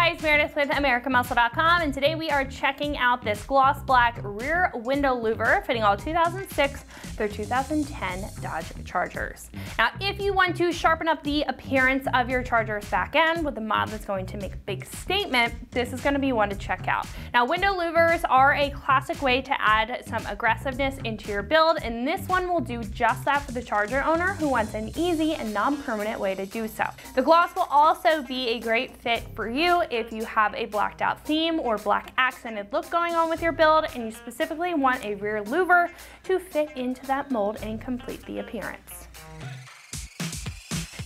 guys, Meredith with AmericanMuscle.com, and today we are checking out this gloss black rear window louver fitting all 2006 through 2010 Dodge Chargers. Now, if you want to sharpen up the appearance of your Charger's back end with a mod that's going to make a big statement, this is going to be one to check out. Now, window louvers are a classic way to add some aggressiveness into your build, and this one will do just that for the Charger owner who wants an easy and non-permanent way to do so. The gloss will also be a great fit for you if you have a blacked out theme or black accented look going on with your build and you specifically want a rear louver to fit into that mold and complete the appearance.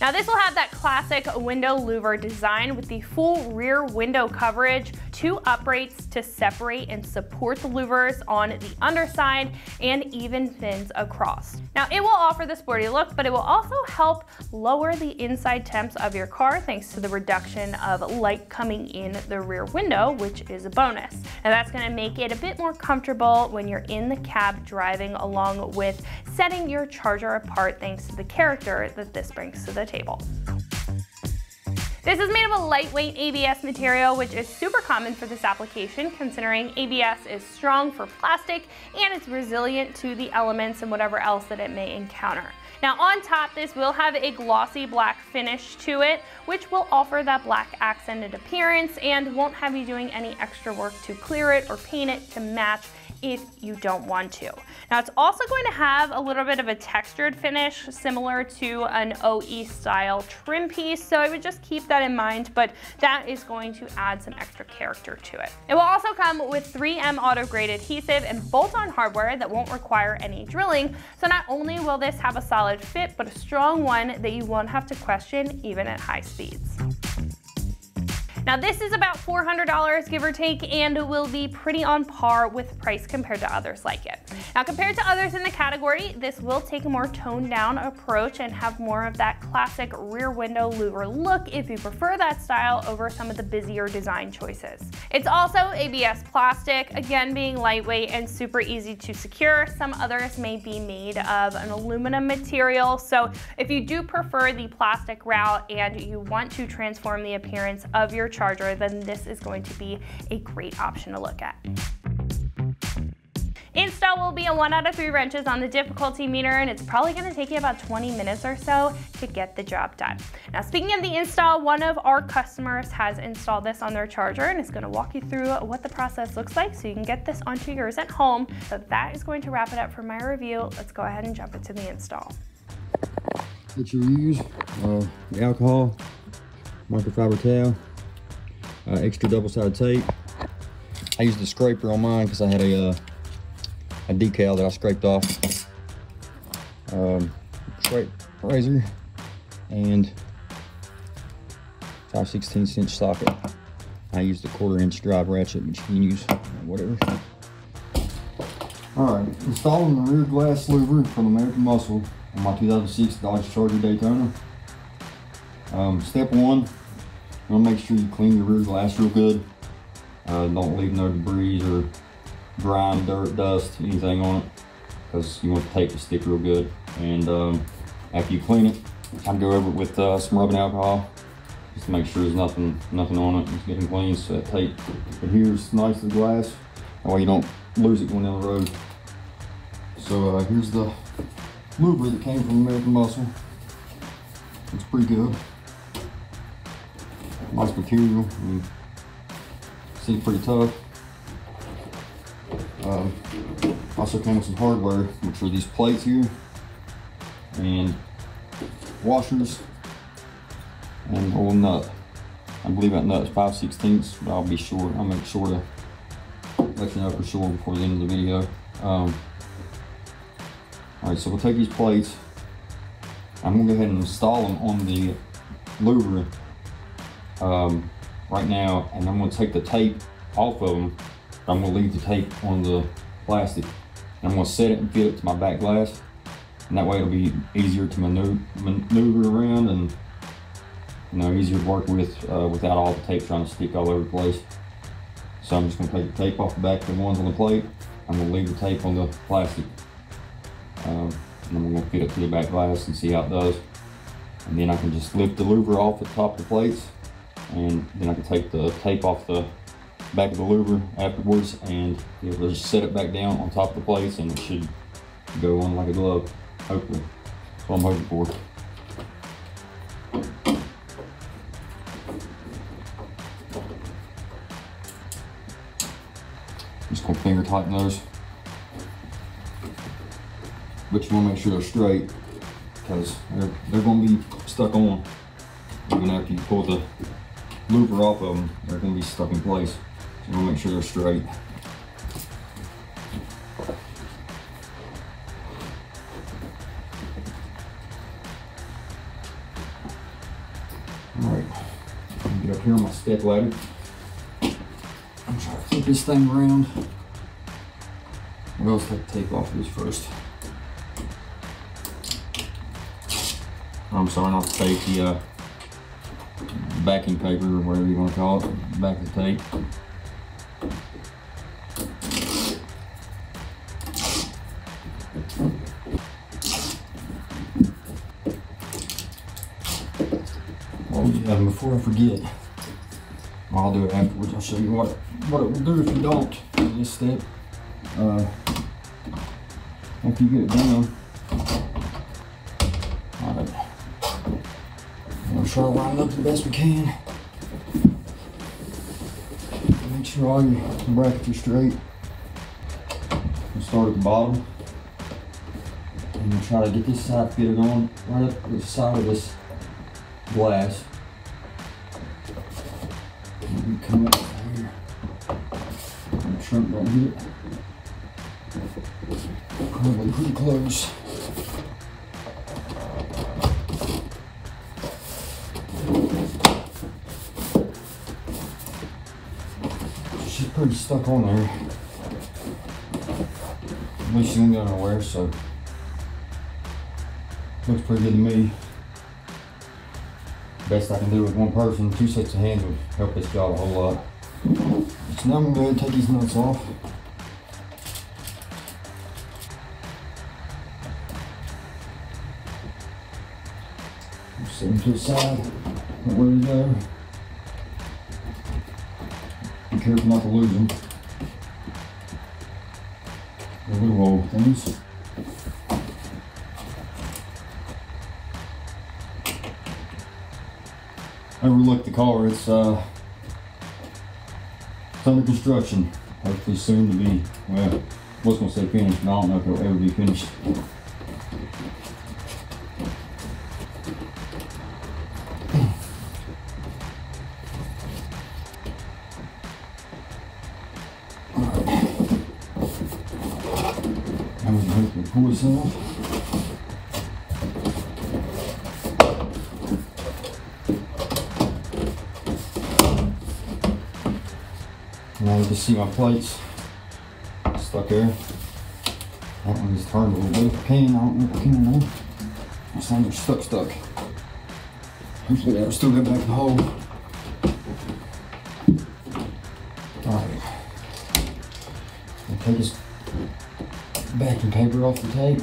Now, this will have that classic window louver design with the full rear window coverage, 2 uprates to separate and support the louvers on the underside, and even fins across. Now, it will offer the sporty look, but it will also help lower the inside temps of your car thanks to the reduction of light coming in the rear window, which is a bonus. And that's going to make it a bit more comfortable when you're in the cab driving, along with setting your Charger apart thanks to the character that this brings to the table. This is made of a lightweight ABS material, which is super common for this application considering ABS is strong for plastic and it's resilient to the elements and whatever else that it may encounter. Now, on top, this will have a glossy black finish to it, which will offer that black accented appearance and won't have you doing any extra work to clear it or paint it to match if you don't want to. Now, it's also going to have a little bit of a textured finish similar to an OE style trim piece, so I would just keep that in mind, but that is going to add some extra character to it. It will also come with 3M auto grade adhesive and bolt-on hardware that won't require any drilling, so not only will this have a solid fit, but a strong one that you won't have to question even at high speeds. Now, this is about $400 give or take and will be pretty on par with price compared to others like it. Now, compared to others in the category, this will take a more toned down approach and have more of that classic rear window louver look if you prefer that style over some of the busier design choices. It's also ABS plastic, again being lightweight and super easy to secure. Some others may be made of an aluminum material, so if you do prefer the plastic route and you want to transform the appearance of your Charger, then this is going to be a great option to look at. Install will be a 1 out of 3 wrenches on the difficulty meter, and it's probably going to take you about 20 minutes or so to get the job done. Now, speaking of the install, one of our customers has installed this on their Charger and is going to walk you through what the process looks like so you can get this onto yours at home. But that is going to wrap it up for my review. Let's go ahead and jump into the install. That you use the alcohol, microfiber towel, extra double-sided tape. I used a scraper on mine because I had a decal that I scraped off. Scrape razor and 5/16 inch socket. I used a 1/4 inch drive ratchet, but you can use whatever. Alright, installing the rear glass louver from American Muscle on my 2006 Dodge Charger Daytona. Step 1, you want to make sure you clean your rear glass real good. Don't leave no debris or grime, dirt, dust, anything on it, because you want the tape to stick real good. And after you clean it, I'd go over it with some rubbing alcohol just to make sure there's nothing on it. It's getting clean so that tape adheres nice to the glass. That way you don't lose it going down the road. So here's the louver that came from American Muscle. It's pretty good. Nice material. I mean, seems pretty tough. Also came with some hardware, which are these plates here, and washers, and a little nut. I believe that nut is 5/16, but I'll make sure to let you know for sure before the end of the video. Alright, so we'll take these plates. I'm going to go ahead and install them on the louver right now, and I'm going to take the tape off of them. I'm going to leave the tape on the plastic. I'm going to set it and fit it to my back glass, and that way it'll be easier to maneuver around and easier to work with without all the tape trying to stick all over the place. So I'm just going to take the tape off the back of the ones on the plate. I'm going to leave the tape on the plastic. And I'm going to fit it to the back glass and see how it does. And then I can just lift the louver off the top of the plates and then I can take the tape off the back of the louver afterwards and be able to just set it back down on top of the plates, and it should go on like a glove, hopefully. That's what I'm hoping for. Just gonna finger tighten those. But you wanna make sure they're straight, because they're gonna be stuck on. Even after you pull the louver off of them, they're gonna be stuck in place. So you wanna make sure they're straight. All right, I'm gonna get up here on my step ladder. I'm trying to flip this thing around. We'll take the tape off of this first. I'm sorry, not the tape, the backing paper or whatever you want to call it, back of the tape. Oh yeah, and before I forget, I'll do it afterwards. I'll show you what it will do if you don't do this step. After you get it done, alright, we'll try to line it up the best we can. Make sure all your brackets are straight. We'll start at the bottom, and we'll try to get this side fitted on right up the side of this glass. And come up here. And the trunk don't hit it. Probably pretty close. She's pretty stuck on there. At least she ain't got nowhere, so looks pretty good to me. Best I can do with one person, 2 sets of hands would help this job a whole lot. So now I'm gonna go ahead and take these nuts off. Set them to the side, where to go. Be careful not to lose them. The little old things. Overlook the car, it's under construction. Hopefully soon to be, well, I was gonna say finished, but I don't know if it'll ever be finished. Pull this off. Now you can see my plates stuck there. That one is turned a little bit. If I can, I don't know if I can or not. These things are stuck. Hopefully that'll still get back in the hole. Alright. I'll take this backing paper off the tape.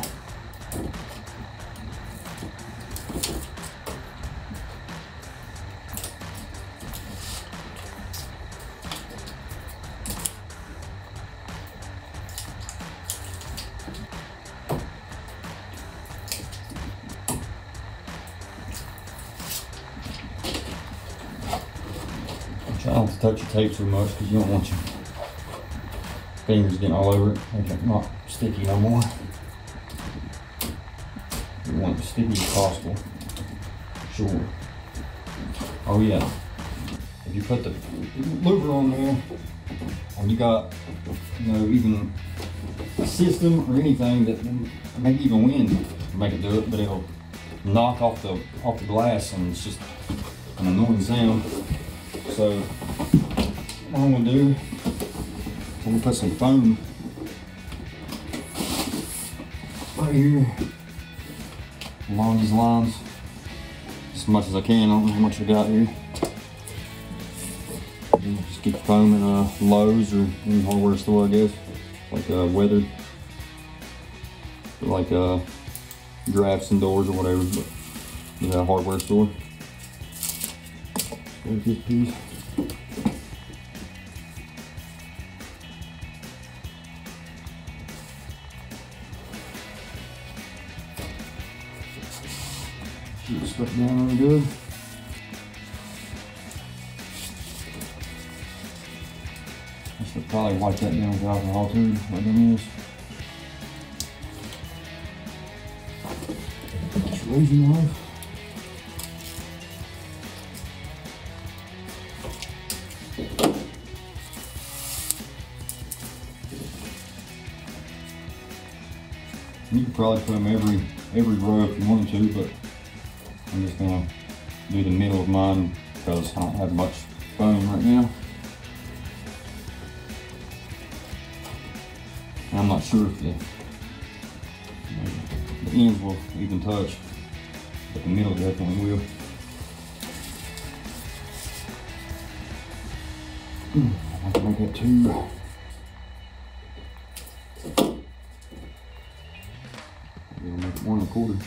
Try not to touch your tape too much because you don't want your fingers getting all over it, make it not sticky no more. You want it as sticky as possible. Sure. Oh yeah. If you put the louver on there and you got, you know, even a system or anything that maybe even wind make it do it, but it'll knock off the glass and it's just an annoying sound. So what I'm gonna do, I'm gonna put some foam right here along these lines as much as I can. I don't know how much I got here. Just get the foam at Lowe's or any hardware store, I guess, like weathered, like drafts and doors or whatever, but a hardware store. Take this piece. Shoot the stuff down really good. I should probably wipe that down with alcohol too, like them is. Just raising knife. You could probably put them every row if you wanted to, but I'm just gonna do the middle of mine because I don't have much foam right now. And I'm not sure if the ends will even touch, but the middle definitely will. I can make that 2. I'll make it 1 1/4.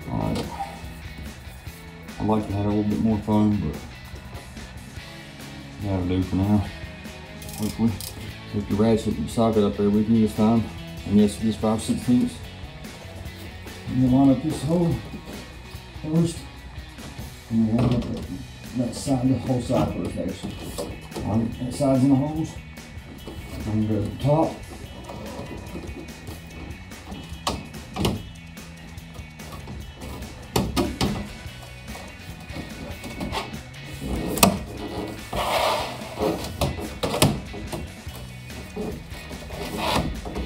Alright. I'd like to have a little bit more foam, but that'll do for now. Hopefully. Take the ratchet and socket up there with you this time. And yes, it is 5/16. I'm gonna line up this hole first. And then line up that side, the whole side first actually. Alright, that side's in the holes. I'm gonna go to the top.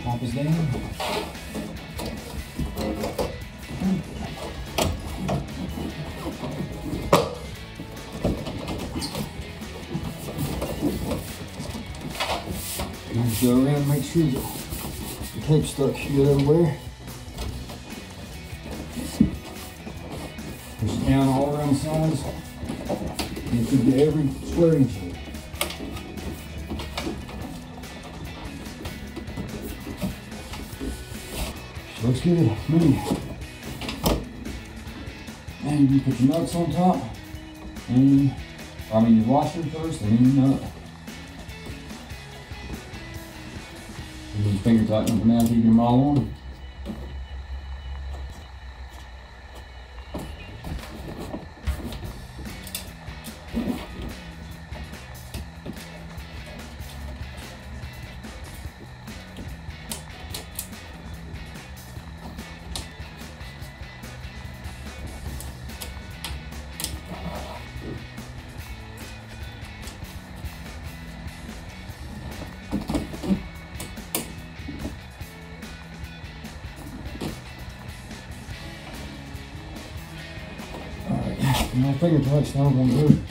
Pop is down. Just go around and make sure the tape's stuck good everywhere. Push it down all around the sides. And it should get every square inch of it. Looks good to me. And you put your nuts on top, and your washer first, and then your nut. And then finger tighten them down, keep them all on. No finger tights, now I'm going to do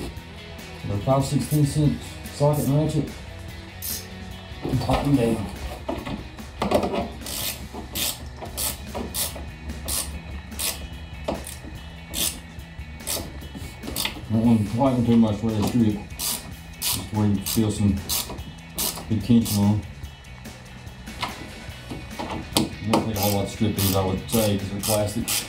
the 5/16" socket and ratchet and tighten down. Don't want to tighten too much where it's strip, just where you feel some good tension on. It won't take a whole lot of stripping, as I would say, because they're plastic.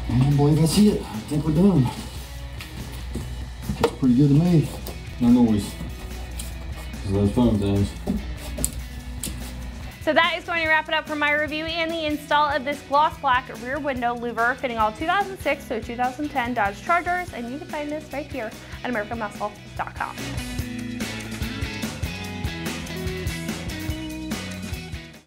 I believe that's it. I think we're done. Looks pretty good to me. No noise. Because of those foam things. So that is going to wrap it up for my review and the install of this gloss black rear window louver fitting all 2006 to 2010 Dodge Chargers, and you can find this right here at AmericanMuscle.com.